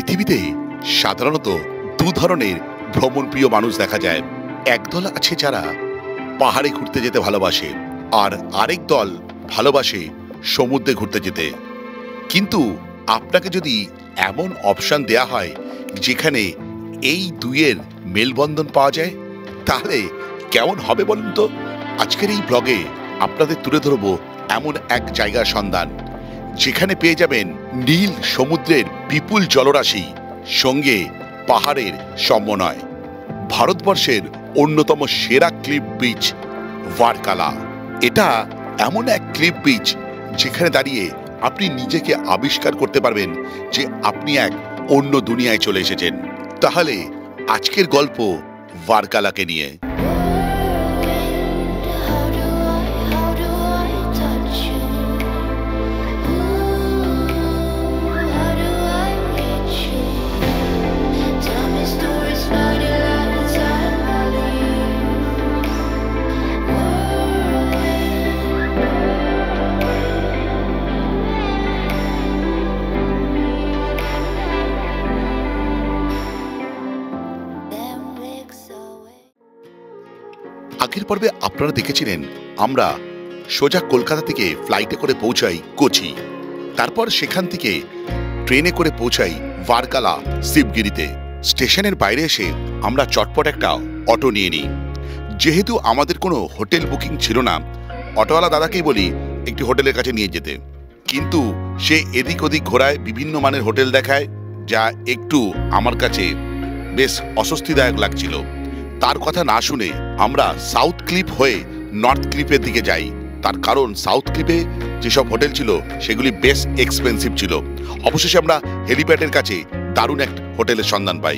পৃথিবীতে সাধারণত দু ধরনের ভ্রমণপ্রিয় মানুষ দেখা যায়। একদল আছে যারা পাহাড়ে ঘুরতে যেতে ভালোবাসে, আর আরেক দল ভালোবাসে সমুদ্রে ঘুরতে যেতে। কিন্তু আপনাকে যদি এমন অপশন দেয়া হয় যেখানে এই দুইয়ের মেলবন্ধন পাওয়া যায়, তাহলে কেমন হবে বলুন তো? আজকের এই ব্লগে আপনাদের তুলে ধরবো এমন এক জায়গার সন্ধান যেখানে পেয়ে যাবেন নীল সমুদ্রের বিপুল জলরাশি, সঙ্গে পাহাড়ের সমন্বয়। ভারতবর্ষের অন্যতম সেরা ক্লিফ বিচ ভারকালা। এটা এমন এক ক্লিফ বিচ যেখানে দাঁড়িয়ে আপনি নিজেকে আবিষ্কার করতে পারবেন যে আপনি এক অন্য দুনিয়ায় চলে এসেছেন। তাহলে আজকের গল্প ভারকালাকে নিয়ে। আগের পর্বে আপনারা দেখেছিলেন আমরা সোজা কলকাতা থেকে ফ্লাইটে করে পৌঁছাই কোচি, তারপর সেখান থেকে ট্রেনে করে পৌঁছাই ভারকালা শিবগিরিতে। স্টেশনের বাইরে এসে আমরা চটপট একটা অটো নিয়ে নিই। যেহেতু আমাদের কোনো হোটেল বুকিং ছিল না, অটোওয়ালা দাদাকেই বলি একটি হোটেলের কাছে নিয়ে যেতে, কিন্তু সে এদিক ওদিক ঘোরায়, বিভিন্ন মানের হোটেল দেখায়, যা একটু আমার কাছে বেশ অস্বস্তিদায়ক লাগছিল। তার কথা না শুনে আমরা সাউথ ক্লিফ হয়ে নর্থ ক্লিফের দিকে যাই। তার কারণ সাউথ ক্লিফে যেসব হোটেল ছিল সেগুলি বেশ এক্সপেন্সিভ ছিল। অবশেষে আমরা হেলিপ্যাডের কাছে দারুণ এক হোটেলের সন্ধান পাই।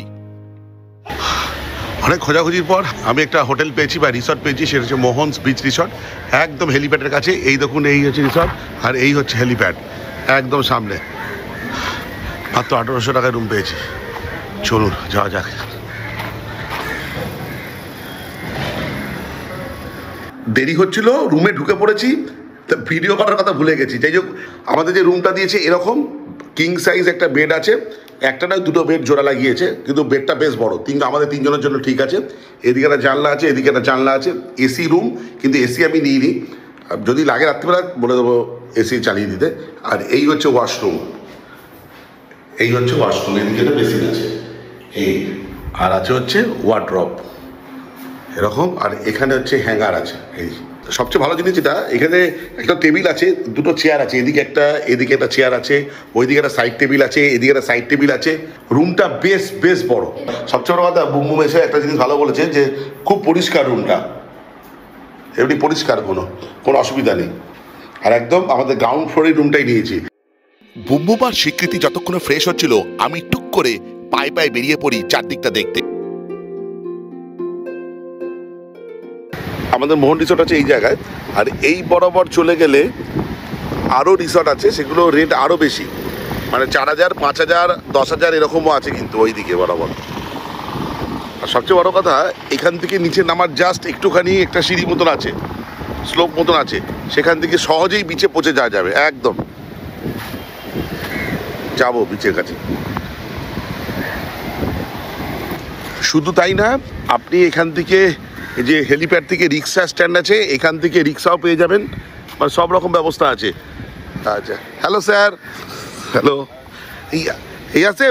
অনেক খোঁজাখুঁজির পর আমি একটা হোটেল পেয়েছি বা রিসর্ট পেয়েছি, সেটা হচ্ছে মোহনস বিচ রিসর্ট, একদম হেলিপ্যাডের কাছে। এই দেখুন, এই হচ্ছে রিসর্ট আর এই হচ্ছে হেলিপ্যাড, একদম সামনে। মাত্র 1800 টাকায় রুম পেয়েছি। চলুন যাওয়া যাক। দেরি হচ্ছিল, রুমে ঢুকে পড়েছি, তা ভিডিও করার কথা ভুলে গেছি। যাই হোক, আমাদের যে রুমটা দিয়েছে এরকম কিং সাইজ একটা বেড আছে, একটা নয় দুটো বেড জোড়া লাগিয়েছে, কিন্তু বেডটা বেশ বড়, আমাদের তিনজনের জন্য ঠিক আছে। এদিকে একটা জানলা আছে, এদিকে একটা জানলা আছে। এসি রুম, কিন্তু এসি আমি নিইনি, যদি লাগে রাত্রিবেলা বলে দেবো এসি চালিয়ে দিতে। আর এই হচ্ছে ওয়াশরুম, এই হচ্ছে ওয়াশরুম, এদিকে একটা বেসিন আছে, এই আর আছে হচ্ছে ওয়ার্ড্রপ এরকম। আর এখানে হচ্ছে হ্যাঙ্গার আছে। এই সবচেয়ে ভালো জিনিস যেটা, এখানে একটা টেবিল আছে, দুটো চেয়ার আছে, এদিকে একটা চেয়ার আছে, ওইদিকে একটা সাইড টেবিল আছে, এদিকে একটা সাইড টেবিল আছে। রুমটা বেশ বড়। সবচেয়ে বড় কথা, বুমবুম এসে একটা জিনিস ভালো বলেছে যে খুব পরিষ্কার রুমটা, এমনি পরিষ্কার, কোনো অসুবিধা নেই। আর একদম আমাদের গ্রাউন্ড ফ্লোরের রুমটাই নিয়েছি। বুমবুমার স্বীকৃতি যতক্ষণে ফ্রেশ হচ্ছিল, আমি টুক করে পায়ে বেরিয়ে পড়ি চারদিকটা দেখতে। আমাদের মোহন রিসর্ট আছে এই জায়গায়, আর এই বরাবর চলে গেলে আরও রিসর্ট আছে, সেগুলো রেট আরও বেশি, মানে 4000, 5000, 10000 এরকমও আছে কিন্তু ওই দিকে বরাবর। আর সবচেয়ে বড় কথা, এখান থেকে নিচে নামার জাস্ট একটুখানি একটা সিঁড়ি মতন আছে, স্লোপ মতন আছে, সেখান থেকে সহজেই বিচে পৌঁছে যাওয়া যাবে। একদম যাবো বিচের কাছে। শুধু তাই না, আপনি এখান থেকে যে হেলিপ্যাড থেকে রিক্সা স্ট্যান্ড আছে, এখান থেকে রিক্সাও পেয়ে যাবেন, মানে সব রকম ব্যবস্থা আছে। আচ্ছা, হ্যালো স্যার। হ্যালো, यहाँ से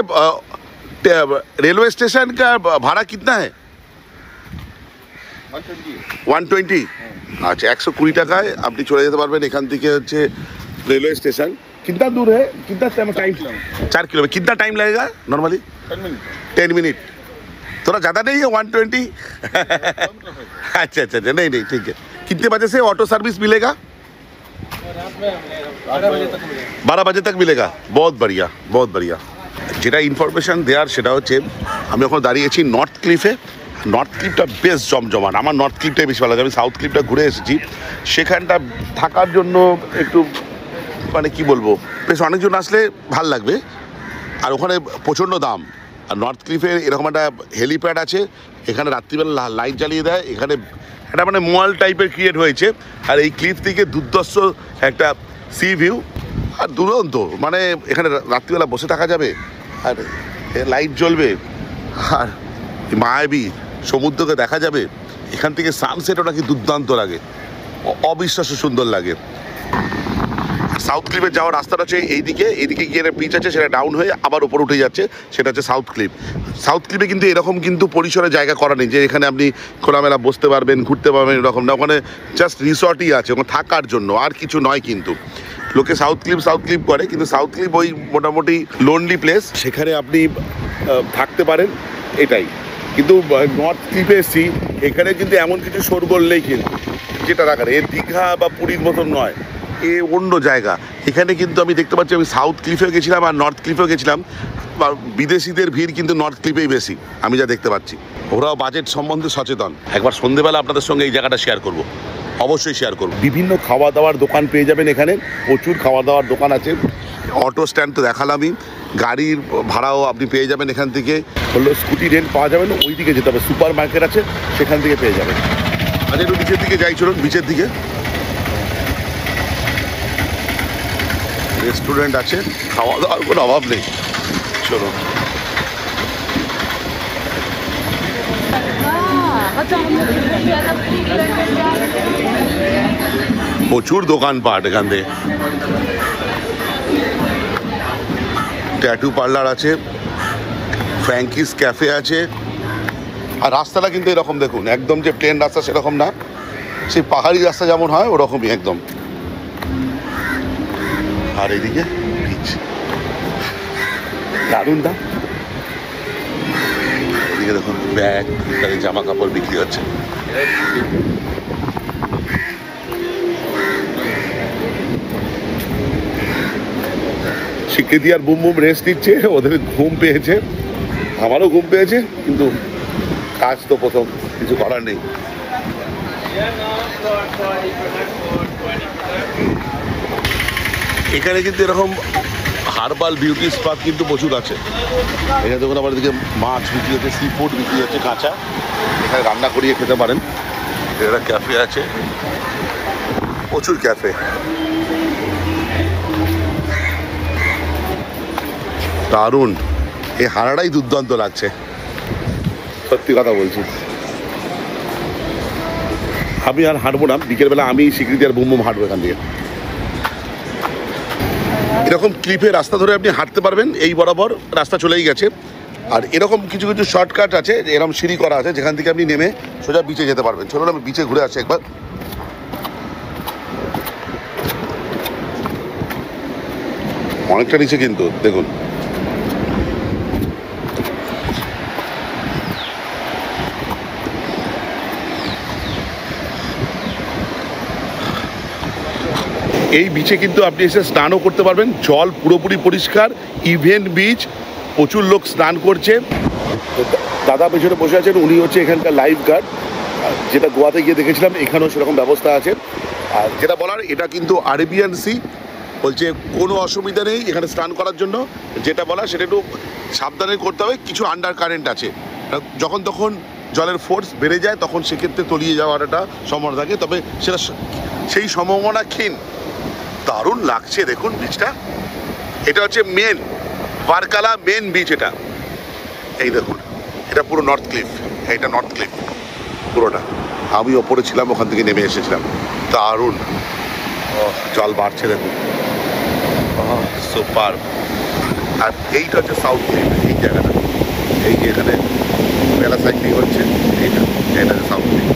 रेलवे स्टेशन का भाड़ा कितना है? 120। अच्छा, 120 টাকায় আপনি চলে যেতে পারবেন এখান থেকে হচ্ছে रेलवे स्टेशन। कितना दूर है, कितना टाइम? 4 किलोमीटर। कितना टाइम लगेगा नॉर्मली? 10 मिनट। थोड़ा ज़्यादा नहीं है 120? अच्छा, नहीं ठीक है। कितने बजे से ऑटो सर्विस मिलेगा? 12 बजे तक मिलेगा। बहुत बढ़िया। যেটা ইনফরমেশান দেওয়ার সেটা হচ্ছে, আমি এখন দাঁড়িয়েছি নর্থ ক্লিফে। নর্থ ক্লিফটা বেশ জমজমান, আমার নর্থ ক্লিফটাই বেশি ভালো লাগে। আমি সাউথ ক্লিফটা ঘুরে এসেছি, সেখানটা থাকার জন্য একটু মানে কি বলবো, বেশ অনেকজন আসলে ভাল লাগবে। আর ওখানে প্রচণ্ড দাম। আর নর্থ ক্লিফে এরকম একটা হেলিপ্যাড আছে, এখানে রাত্রিবেলা লাইট জ্বালিয়ে দেয়। এখানে একটা মানে মল টাইপের ক্রিয়েট হয়েছে, আর এই ক্লিফ থেকে দুর্ধর্ষ একটা সি ভিউ, আর দুরন্ত, মানে এখানে রাত্রিবেলা বসে থাকা যাবে। আর লাইট জ্বলবে আর মায়াবী সমুদ্রকে দেখা যাবে। এখান থেকে সানসেটও নাকি দুর্দান্ত লাগে, অবিশ্বাস্য সুন্দর লাগে। সাউথ ক্লিপে যাওয়ার রাস্তাটা হচ্ছে এইদিকে গিয়ে একটা বিচ আছে, সেটা ডাউন হয়ে আবার ওপর উঠে যাচ্ছে, সেটা হচ্ছে সাউথ ক্লিপ। সাউথ ক্লিপে কিন্তু এরকম কিন্তু পরিসরে জায়গা করা নেই যে এখানে আপনি খোলামেলা বসতে পারবেন, ঘুরতে পারবেন, এরকম না। ওখানে জাস্ট রিসর্টই আছে, ওখানে থাকার জন্য, আর কিছু নয়। কিন্তু লোকে সাউথ ক্লিপ করে, কিন্তু সাউথ ক্লিপ ওই মোটামুটি লোনলি প্লেস, সেখানে আপনি থাকতে পারেন, এটাই। কিন্তু নর্থ ক্লিপে এসছি, এখানে কিন্তু এমন কিছু শোরগোল নেই কিন্তু যেটা রাখার, এর দীঘা বা পুরীর মতন নয়, এ অন্য জায়গা। এখানে কিন্তু আমি দেখতে পাচ্ছি, আমি সাউথ ক্লিফেও গেছিলাম আর নর্থ ক্লিফেও গেছিলাম, বিদেশিদের ভিড় কিন্তু নর্থ ক্লিপেই বেশি, আমি যা দেখতে পাচ্ছি। ওরাও বাজেট সম্বন্ধে সচেতন। একবার সন্ধেবেলা আপনাদের সঙ্গে এই জায়গাটা শেয়ার করব, অবশ্যই শেয়ার করব। বিভিন্ন খাওয়া দাওয়ার দোকান পেয়ে যাবেন এখানে, প্রচুর খাওয়া দাওয়ার দোকান আছে। অটো স্ট্যান্ড তো দেখালামই, গাড়ির ভাড়াও আপনি পেয়ে যাবেন এখান থেকে। হলো স্কুটি রেন্ট পাওয়া যাবে না, ওই দিকে যেতে হবে, সুপার মার্কেট আছে, সেখান থেকে পেয়ে যাবেন। আচ্ছা, একটু বিচের দিকে যাই, চলুন বিচের দিকে। রেস্টুরেন্ট আছে, খাওয়া দাওয়ার কোনো অভাব নেই। চলো, প্রচুর দোকানপাট এখান থেকে। ট্যাটু পার্লার আছে, ফ্র্যাঙ্কিস ক্যাফে আছে। আর রাস্তাটা কিন্তু এরকম দেখুন, একদম যে প্লেন রাস্তা সেরকম না, সেই পাহাড়ি রাস্তা যেমন হয় ওরকমই একদম। আর এদিকে বিচ, দারুণ দাম। এদিকে দেখুন ব্যাগ, জামা কাপড় বিক্রি হচ্ছে। স্বীকৃতি আর বুম রেস্ট নিচ্ছে, ওদের ঘুম পেয়েছে, আমারও ঘুম পেয়েছে, কিন্তু কাজ তো প্রথম, কিছু করার নেই। এখানে কিন্তু এরকম হার্বাল বিউটি স্পা কিন্তু প্রচুর আছে। এখানে দেখুন আবার এদিকে মাছ বিক্রি হচ্ছে, সি ফুড বিক্রি হচ্ছে কাঁচা, এখানে রান্না করিয়ে খেতে পারেন। একটা ক্যাফে আছে, প্রচুর ক্যাফে। দারুণ, এই হারাটাই দুর্দান্ত লাগছে, সত্যি কথা বলছি। আমি আর হাঁটবো না, বিকেলবেলা আমি স্বীকৃতি আর বুম হাঁটবো এখান দিয়ে। এরকম ক্লিপে রাস্তা ধরে আপনি হাঁটতে পারবেন, এই বরাবর রাস্তা চলেই গেছে। আর এরকম কিছু কিছু শর্টকাট আছে, এরকম সিঁড়ি করা আছে, যেখান থেকে আপনি নেমে সোজা বিচে যেতে পারবেন। চলুন আমি বিচে ঘুরে আসি একবার। অনেকটা নিচে কিন্তু দেখুন, এই বিচে কিন্তু আপনি এসে স্নানও করতে পারবেন, জল পুরোপুরি পরিষ্কার, ইভেন বিচ, প্রচুর লোক স্নান করছে। দাদা পেছনে বসে আছেন, উনি হচ্ছে এখানকার লাইফ গার্ড। যেটা গোয়াতে গিয়ে দেখেছিলাম, এখানেও সেরকম ব্যবস্থা আছে। আর যেটা বলার, এটা কিন্তু আরেবিয়ান সি, বলছে কোনো অসুবিধা নেই এখানে স্নান করার জন্য। যেটা বলা সেটা একটু সাবধানে করতে হবে, কিছু আন্ডার কারেন্ট আছে, যখন তখন জলের ফোর্স বেড়ে যায় তখন সেক্ষেত্রে তলিয়ে যাওয়ার একটা সম্ভাবনা থাকে, তবে সেটা সেই সম্ভাবনা ক্ষীণ। দারুণ লাগছে দেখুন বিচটা। এটা হচ্ছে মেন ভার্কালা মেন বিচ, এটা এই দেখুন, এটা পুরো নর্থ ক্লিফ, এইটা নর্থ ক্লিফ পুরোটা। আমি ওপরে ছিলাম, ওখান থেকে নেমে এসেছিলাম। দারুণ, জল বাড়ছে দেখুন, সুপার। আর এইটা হচ্ছে সাউথ ক্লিফ, এই জায়গাটা, এই যে এখানে প্যারাসাইক্লিং হচ্ছে, এটা হচ্ছে সাউথ ক্লিফ।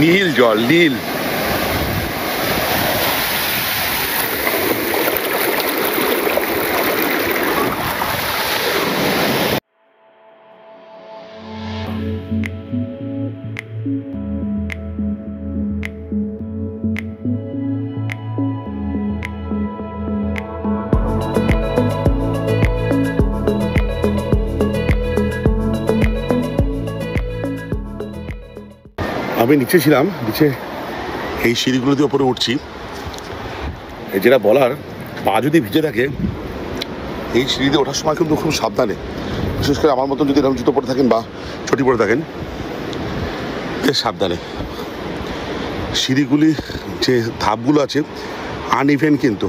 নীল জল, নীল। আমি নিচে ছিলাম, নিচে এই সিঁড়িগুলো দিয়ে ওপরে উঠছি। যেটা বলার, পা যদি ভিজে থাকে এই সিঁড়িতে ওঠার সময় কিন্তু খুব সাবধানে, বিশেষ করে আমার মতন যদি এরকম জুতো পরে থাকেন বা চটি পরে থাকেন, বেশ সাবধানে। সিঁড়িগুলি যে ধাপগুলো আছে আনইভেন, কিন্তু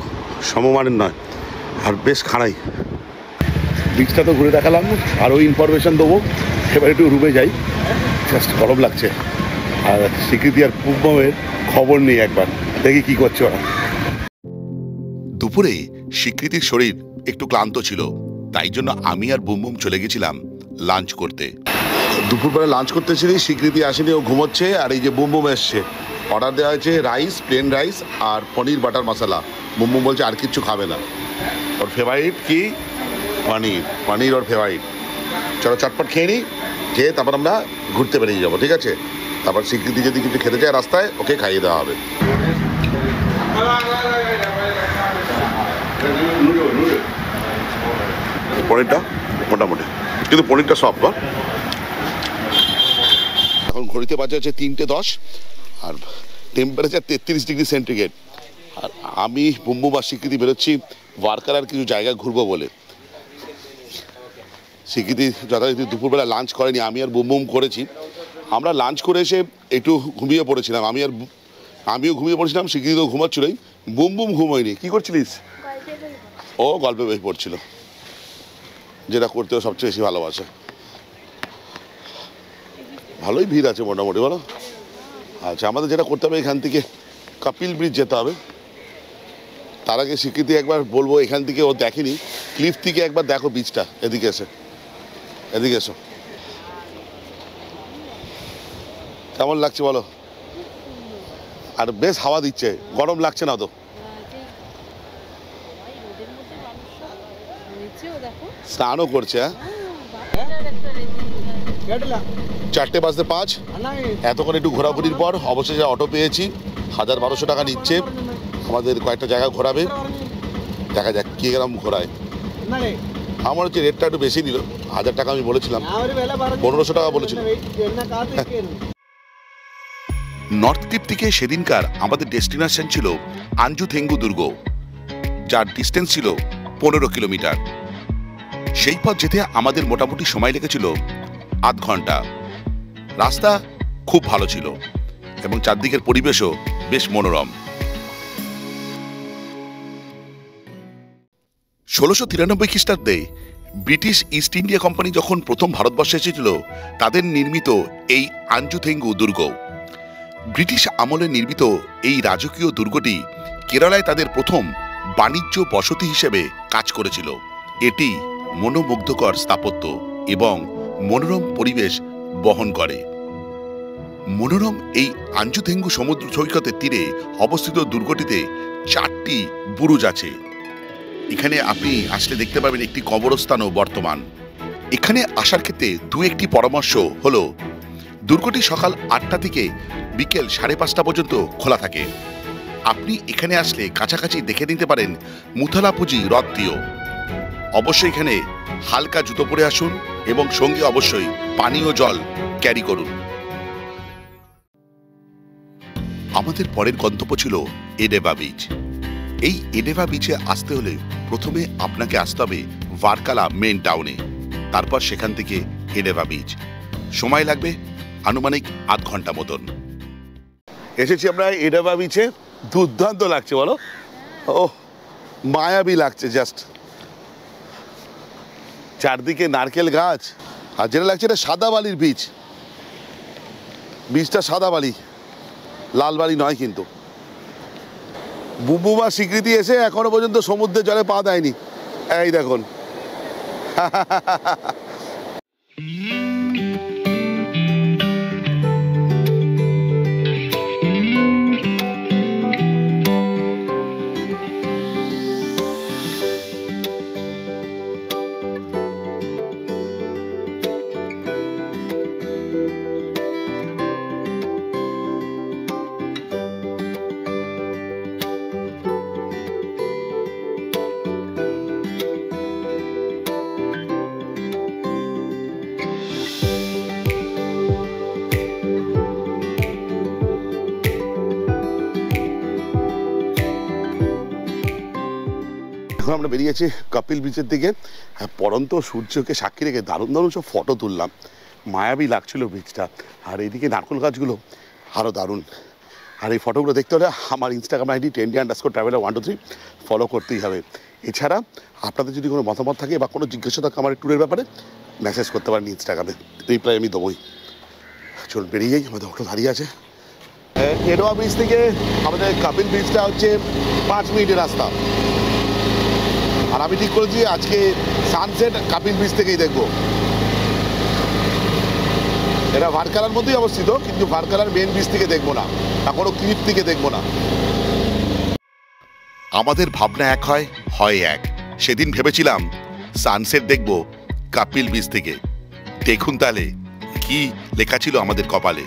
সমমানের নয়, আর বেশ খাড়াই। বিচটা তো ঘুরে দেখালাম, আরও ইনফরমেশান দেবো। এবার একটু রুমে যাই, জাস্ট গরম লাগছে। আর স্বীকৃতি আর পুবমের খবর নেই, একবার দেখি কী করছে ওরা। দুপুরে স্বীকৃতির শরীর একটু ক্লান্ত ছিল, তাই জন্য আমি আর বুমবুম চলে গেছিলাম লাঞ্চ করতে। দুপুরবেলা লাঞ্চ করতেছিলি, স্বীকৃতি আসেনি, ও ঘুমোচ্ছে। আর এই যে বুমবুম এসছে, অর্ডার দেওয়া হয়েছে রাইস, প্লেন রাইস আর পনির বাটার মশলা। বুমবুম বলছে আর কিচ্ছু খাবে না, ওর ফেভারিট কি পনির, পনির ওর ফেভারিট। চলো চটপট খেয়ে নিই, খেয়ে তারপর আমরা ঘুরতে বেরিয়ে যাবো, ঠিক আছে? তারপর স্বীকৃতি যদি কিছু খেতে চায় রাস্তায়, ওকে খাইয়ে দেওয়া হবে। পনিরটা মোটামুটি, কিন্তু পনিরটা সফট। এখন ঘড়িতে বাজে হচ্ছে 3:10 আর টেম্পারেচার 33 ডিগ্রি সেন্টিগ্রেড। আর আমি বুমবুম আর স্বীকৃতি বেরোচ্ছি ওয়ার্কার আর কিছু জায়গা ঘুরবো বলে। স্বীকৃতি যথারীতি দুপুরবেলা লাঞ্চ করেনি, আমি আর বুমবুম করেছি। আমরা লাঞ্চ করে এসে একটু ঘুমিয়ে পড়েছিলাম, আমিও ঘুমিয়ে পড়েছিলাম, স্বীকৃতিও ঘুমাচ্ছিলই। বুমবুম ঘুমোয়নি। কী করছিলিস? ও গল্পে বই পড়ছিল, যেটা করতেও সবচেয়ে বেশি ভালোবাসে। ভালোই ভিড় আছে মোটামুটি, বলো? আচ্ছা, আমাদের যেটা করতে হবে, এখান থেকে কপিল ব্রিজ যেতে হবে। তার আগে স্বীকৃতি একবার বলবো, এখান থেকে ও দেখেনি, ক্লিফ থেকে একবার দেখো বিচটা। এদিকে এসো। কেমন লাগছে বলো? আর বেশ হাওয়া দিচ্ছে, গরম লাগছে না তো? স্নানও করছে। হ্যাঁ, 4:05। এতক্ষণ একটু ঘোরাঘুরির পর অবশেষে অটো পেয়েছি। 1000-1200 টাকা নিচ্ছে, আমাদের কয়েকটা জায়গা ঘোরাবে। দেখা যাক কি গ্রাম ঘোরায়। আমার হচ্ছে রেটটা একটু বেশি নিল, 1000 টাকা আমি বলেছিলাম, 1500 টাকা বলেছিলাম। নর্থ দ্বীপ থেকে সেদিনকার আমাদের ডেস্টিনেশন ছিল আঞ্জুথেঙ্গু দুর্গ, যার ডিস্টেন্স ছিল 15 কিলোমিটার। সেই পথ যেতে আমাদের মোটামুটি সময় লেগেছিল আধ ঘন্টা। রাস্তা খুব ভালো ছিল এবং চারদিকের পরিবেশও বেশ মনোরম। 1693 খ্রিস্টাব্দে ব্রিটিশ ইস্ট ইন্ডিয়া কোম্পানি যখন প্রথম ভারতবর্ষে এসেছিল, তাদের নির্মিত এই আঞ্জুথেঙ্গু দুর্গ। ব্রিটিশ আমলে নির্মিত এই রাজকীয় দুর্গটি কেরালায় তাদের প্রথম বাণিজ্য বসতি হিসেবে কাজ করেছিল। এটি মনোমুগ্ধকর স্থাপত্য এবং মনোরম পরিবেশ বহন করে। মনোরম এই আঞ্জুথেঙ্গু সমুদ্র সৈকতের তীরে অবস্থিত দুর্গটিতে 4টি বুরুজ আছে। এখানে আপনি আসলে দেখতে পাবেন একটি কবরস্থানও বর্তমান। এখানে আসার ক্ষেত্রে একটি পরামর্শ হলো, দুর্গটি সকাল 8টা থেকে বিকেল 5:30 পর্যন্ত খোলা থাকে। আপনি এখানে আসলে কাছাকাছি দেখে নিতে পারেন মুথালাপুজি হ্রদটিও। অবশ্যই এখানে হালকা জুতো পরে আসুন এবং সঙ্গে অবশ্যই পানীয় জল ক্যারি করুন। আমাদের পরের গন্তব্য ছিল এডেভা বিচ। এই এডেভা বিচে আসতে হলে প্রথমে আপনাকে আসতে হবে ভার্কালা মেন টাউনে, তারপর সেখান থেকে এডেভা বিচ। সময় লাগবে আনুমানিক আধ ঘন্টা মতন। এসেছি আমরা এডেভা বিচে। দুর্দান্ত লাগছে বলো? ও মায়াবী লাগছে, জাস্ট চারদিকে নারকেল গাছ। আর যেটা লাগছে এটা সাদা বালির বিচ। বিচটা সাদা বালি, লাল বালি নয়। কিন্তু বুবু বা স্বীকৃতি এসে এখনো পর্যন্ত সমুদ্রের জলে পা দেয়নি। এই দেখুন, এখন আমরা বেরিয়েছি কপিল বিচের দিকে। পরন্ত সূর্যকে সাক্ষী রেখে দারুণ দারুণ সব ফটো তুললাম, মায়াবী লাগছিল বিচটা। আর এইদিকে নারকেল গাছগুলো আরও দারুণ। আর এই ফটোগুলো দেখতে হলে আমার ইনস্টাগ্রাম আইডি trendy_traveler123 ফলো করতেই হবে। এছাড়া আপনাদের যদি কোনো মতামত থাকে বা কোনো জিজ্ঞাসা থাকে আমার ট্যুরের ব্যাপারে মেসেজ করতে পারেন ইনস্টাগ্রামে, রিপ্লাই আমি দেবোই। চলুন বেরিয়ে যাই, আমাদের অটো দাঁড়িয়ে আছে। এডোয়া ব্রিজ থেকে আমাদের কাপিল ব্রিজটা হচ্ছে 5 মিনিটের রাস্তা। আর আমি ঠিক করেছি আজকে সানসেট কাপিল ব্রিজ থেকেই দেখবো। এটা ভারকালার মধ্যেই অবস্থিত, কিন্তু ভারকালার মেন ব্রিজ থেকে দেখবো না, বা কোনো ক্লিপ থেকে দেখবো না। আমাদের ভাবনা এক হয়, হয় এক। সেদিন ভেবেছিলাম সানসেট দেখব কাপিল ব্রিজ থেকে। দেখুন তাহলে কি লেখা ছিল আমাদের কপালে।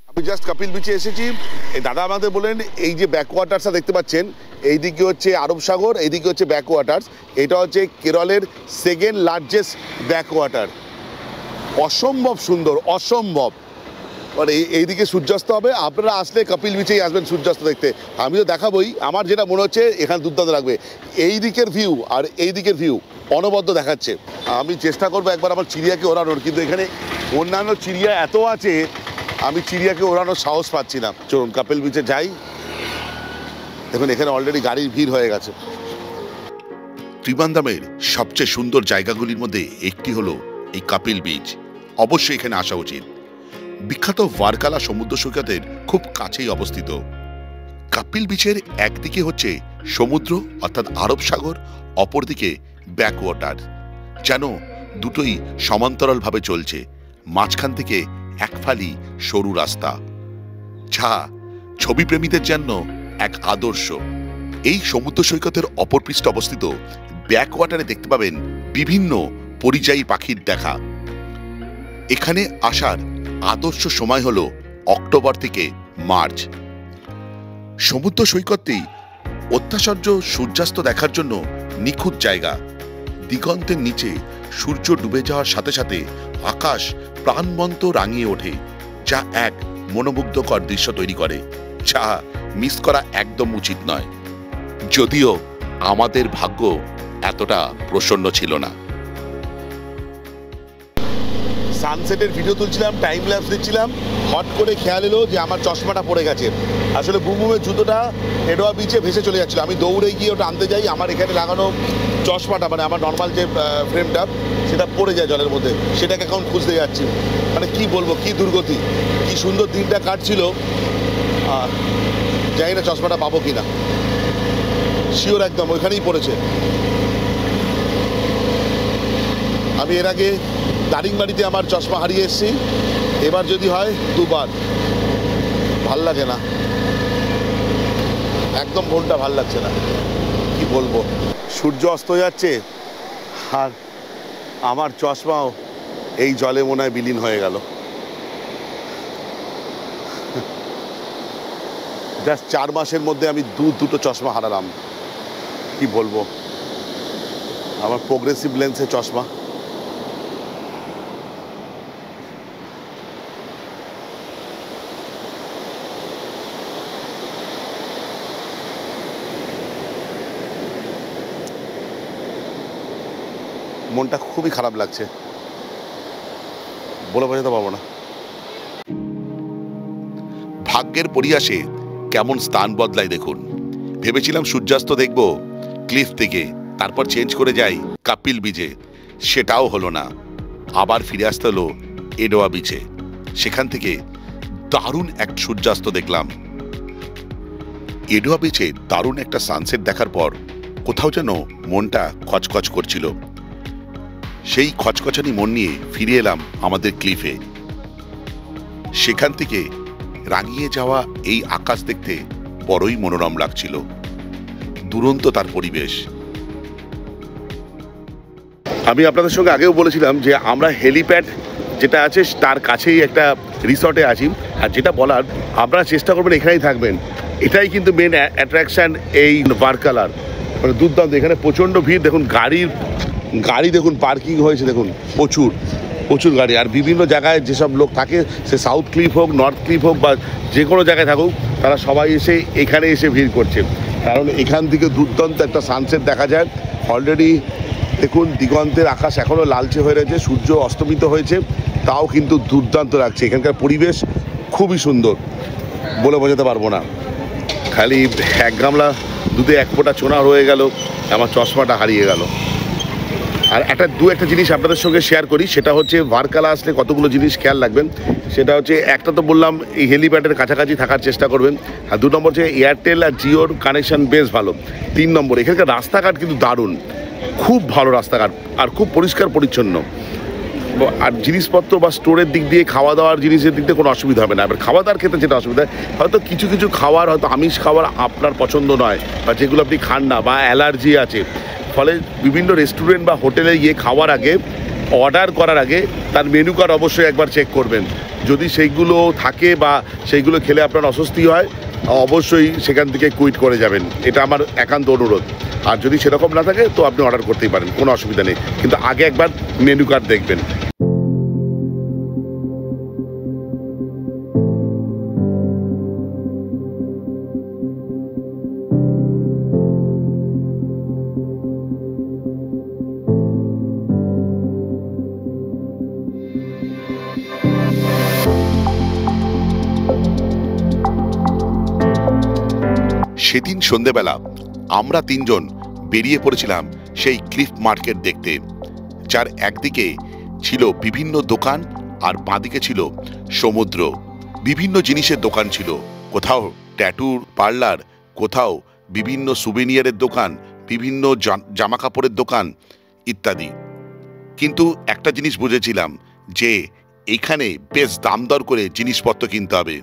আমি জাস্ট কাপিল বিচে এসেছি। এই দাদা আমাদের বলেন এই যে ব্যাকওয়াটার্সটা দেখতে পাচ্ছেন, এইদিকে হচ্ছে আরব সাগর, এইদিকে হচ্ছে ব্যাকওয়াটার্স। এটা হচ্ছে কেরলের সেকেন্ড লার্জেস্ট ব্যাকওয়াটার। অসম্ভব সুন্দর, অসম্ভব। মানে এইদিকে সূর্যাস্ত হবে, আপনারা আসলে কাপিল বিচেই আসবেন সূর্যাস্ত দেখতে। আমিও দেখাবই, আমার যেটা মনে হচ্ছে এখানে দুর্দান্ত লাগবে। এই দিকের ভিউ আর এই দিকের ভিউ অনবদ্য দেখাচ্ছে। আমি চেষ্টা করবো একবার আমার চিড়িয়াকে ওড়ানোর, কিন্তু এখানে অন্যান্য চিড়িয়া এত আছে, আমি চিড়িয়াকে ওড়ানোর সাহস পাচ্ছি না। চলুন কাপিল বিচে যাই। দেখুন এখানে অলরেডি গাড়ির ভিড় হয়ে গেছে। ত্রিবান্দামের সবচেয়ে সুন্দর জায়গাগুলির মধ্যে একটি হলো এই কাপিল বিচ। অবশ্যই এখানে আসা উচিত। বিখ্যাত ভারকালা সমুদ্র সৈকতের খুব কাছেই অবস্থিত। কাপিল বিচের একদিকে হচ্ছে সমুদ্র অর্থাৎ আরব সাগর, অপরদিকে ব্যাকওয়াটার। যেন দুটোই সমান্তরালভাবে চলছে, মাঝখান থেকে এক ফালি সরু রাস্তা, যা ছবিপ্রেমীদের জন্য এক আদর্শ। এই সমুদ্র সৈকতের অপর পৃষ্ঠে অবস্থিত ব্যাকওয়াটারে দেখতে পাবেন বিভিন্ন পরিযায়ী পাখির দেখা। এখানে আসার আদর্শ সময় হলো অক্টোবর থেকে মার্চ। সমুদ্র সৈকতটি অত্যাশ্চর্য সূর্যাস্ত দেখার জন্য নিখুঁত জায়গা। দিগন্তের নিচে সূর্য ডুবে যাওয়ার সাথে সাথে আকাশ প্রাণবন্ত রাঙিয়ে ওঠে, যা এক মনোমুগ্ধকর দৃশ্য তৈরি করে, যা মিস করা একদম উচিত নয়। যদিও আমাদের ভাগ্য এতটা প্রসন্ন ছিল না। সানসেটের ভিডিও তুলছিলাম, টাইম ল্যাপস দিচ্ছিলাম, হট করে খেয়াল এলো যে আমার চশমাটা পড়ে গেছে। আসলে বুমবুমের জুতোটা এডোয়া বিচে ভেসে চলে যাচ্ছিল। আমি দৌড়ে গিয়ে ওটা আনতে যাই, আমার এখানে লাগানো চশমাটা, মানে আমার নর্মাল যে ফ্রেমটা, সেটা পড়ে যায় জলের মধ্যে। সেটাকে এখন খুঁজতে যাচ্ছি। মানে কি বলবো, কি দুর্গতি। কি সুন্দর দিনটা কাটছিল, জানি না চশমাটা পাবো কিনা। শিওর একদম ওইখানেই পড়েছে। আমি এর আগে দারিংবাড়িতে আমার চশমা হারিয়ে এসেছি, এবার যদি হয় 2 বার। ভাল লাগে না, একদম মনটা ভাল লাগছে না। কি বলবো, সূর্য অস্ত যাচ্ছে আর আমার চশমাও এই জলে মনে হয় বিলীন হয়ে গেল। জাস্ট 4 মাসের মধ্যে আমি দুটো চশমা হারালাম। কি বলবো, আমার প্রোগ্রেসিভ লেন্সের চশমা। মনটা খুবই খারাপ লাগছে, বলে বোঝাতে পারবো না। ভাগ্যের পরিহাসে কেমন স্থান বদলায় দেখুন। ভেবেছিলাম সূর্যাস্ত দেখব ক্লিফ থেকে, তারপর চেঞ্জ করে যাই কাপিল বিচে, সেটাও হলো না। আবার ফিরে আসতে হলো এডোয়া বিচে। সেখান থেকে দারুণ এক সূর্যাস্ত দেখলাম। এডোয়া বিচে দারুণ একটা সানসেট দেখার পর কোথাও যেন মনটা খচখচ করছিল। সেই খচখচানি মন নিয়ে ফিরে এলাম আমাদের ক্লিফে। সেখান থেকে রাঙিয়ে যাওয়া এই আকাশ দেখতে বড়ই মনোরম লাগছিল। দুরন্ত তার পরিবেশ। আমি আপনাদের সঙ্গে আগেও বলেছিলাম যে আমরা হেলিপ্যাড যেটা আছে তার কাছেই একটা রিসর্টে আছি। আর যেটা বলার, আপনারা চেষ্টা করবেন এখানেই থাকবেন। এটাই কিন্তু মেন অ্যাট্রাকশান এই ভারকালার। মানে দুর্দান্ত, এখানে প্রচণ্ড ভিড়। দেখুন গাড়ি দেখুন পার্কিং হয়েছে, দেখুন প্রচুর গাড়ি। আর বিভিন্ন জায়গায় যেসব লোক থাকে, সে সাউথ ক্লিফ হোক, নর্থ ক্লিফ হোক, বা যে কোনো জায়গায় থাকুক, তারা সবাই এসে এখানে এসে ভিড় করছে। কারণ এখান থেকে দুর্দান্ত একটা সানসেট দেখা যায়। অলরেডি দেখুন দিগন্তের আকাশ এখনও লালচে হয়ে রয়েছে, সূর্য অস্তমিত হয়েছে, তাও কিন্তু দুর্দান্ত লাগছে। এখানকার পরিবেশ খুবই সুন্দর, বলে বোঝাতে পারবো না। খালি এক গামলা দুধে এক ফোঁটা চোনা রয়ে গেল, আমার চশমাটা হারিয়ে গেল। আর একটা জিনিস আপনাদের সঙ্গে শেয়ার করি, সেটা হচ্ছে ভারকালা আসলে কতগুলো জিনিস খেয়াল রাখবেন। সেটা হচ্ছে একটা তো বললাম এই হেলিপ্যাডের কাছাকাছি থাকার চেষ্টা করবেন, আর 2 নম্বর হচ্ছে এয়ারটেল আর জিওর কানেকশান বেশ ভালো। 3 নম্বর এখানকার রাস্তাঘাট কিন্তু দারুণ, খুব ভালো রাস্তাঘাট আর খুব পরিষ্কার পরিচ্ছন্ন। আর জিনিসপত্র বা স্টোরের দিক দিয়ে খাওয়া দাওয়ার জিনিসের দিক দিয়ে কোনো অসুবিধা হবে না। এবার খাওয়া দাওয়ার ক্ষেত্রে যেটা অসুবিধা, হয়তো কিছু কিছু খাবার হয়তো আমিষ খাবার আপনার পছন্দ নয়, বা যেগুলো আপনি খান না বা অ্যালার্জি আছে, ফলে বিভিন্ন রেস্টুরেন্ট বা হোটেলে গিয়ে খাওয়ার আগে, অর্ডার করার আগে তার মেনু কার্ড অবশ্যই একবার চেক করবেন। যদি সেইগুলো থাকে বা সেইগুলো খেলে আপনার অস্বস্তি হয়, অবশ্যই সেখান থেকে কুইট করে যাবেন, এটা আমার একান্ত অনুরোধ। আর যদি সেরকম না থাকে তো আপনি অর্ডার করতেই পারেন, কোনো অসুবিধা নেই, কিন্তু আগে একবার মেনু কার্ড দেখবেন। সেদিন সন্ধেবেলা আমরা 3 জন বেরিয়ে পড়েছিলাম সেই ক্লিফ মার্কেট দেখতে, যার একদিকে ছিল বিভিন্ন দোকান আর বাঁদিকে ছিল সমুদ্র। বিভিন্ন জিনিসের দোকান ছিল, কোথাও ট্যাটুর পার্লার, কোথাও বিভিন্ন সুভেনিয়ারের দোকান, বিভিন্ন জামা কাপড়ের দোকান ইত্যাদি। কিন্তু একটা জিনিস বুঝেছিলাম যে এখানে বেশ দাম দর করে জিনিসপত্র কিনতে হবে।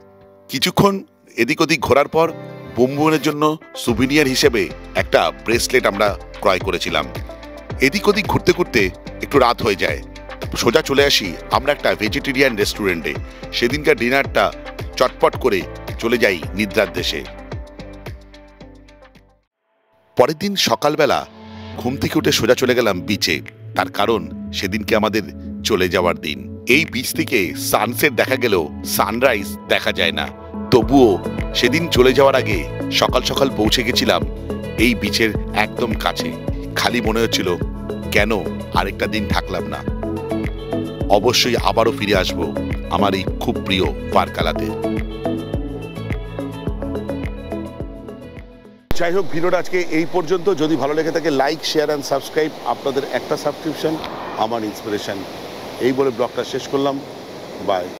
কিছুক্ষণ এদিক ওদিক ঘোরার পর বোমবোনের জন্য সুভিনিয়ার হিসেবে একটা ব্রেসলেট আমরা ক্রয় করেছিলাম। এদিক ওদিক ঘুরতে ঘুরতে একটু রাত হয়ে যায়, সোজা চলে আসি আমরা একটা ভেজিটেরিয়ান রেস্টুরেন্টে। সেদিনকার ডিনারটা চটপট করে চলে যাই নিদ্রার দেশে। পরের দিন সকালবেলা ঘুম থেকে উঠে সোজা চলে গেলাম বিচে, তার কারণ সেদিনকে আমাদের চলে যাওয়ার দিন। এই বিচ থেকে সানসেট দেখা গেলেও সানরাইজ দেখা যায় না, তবুও সেদিন চলে যাওয়ার আগে সকাল সকাল পৌঁছে গেছিলাম এই বিচের একদম কাছে। খালি মনে হচ্ছিল কেন আরেকটা দিন থাকলাম না, অবশ্যই আবারও ফিরে আসবো আমার এই খুব প্রিয় ভারকালাতে। যাই হোক, ভিডিওটা আজকে এই পর্যন্ত। যদি ভালো লেগে থাকে লাইক, শেয়ার অ্যান্ড সাবস্ক্রাইব। আপনাদের একটা সাবস্ক্রিপশন আমার ইন্সপিরেশন। এই বলে ব্লগটা শেষ করলাম। বাই।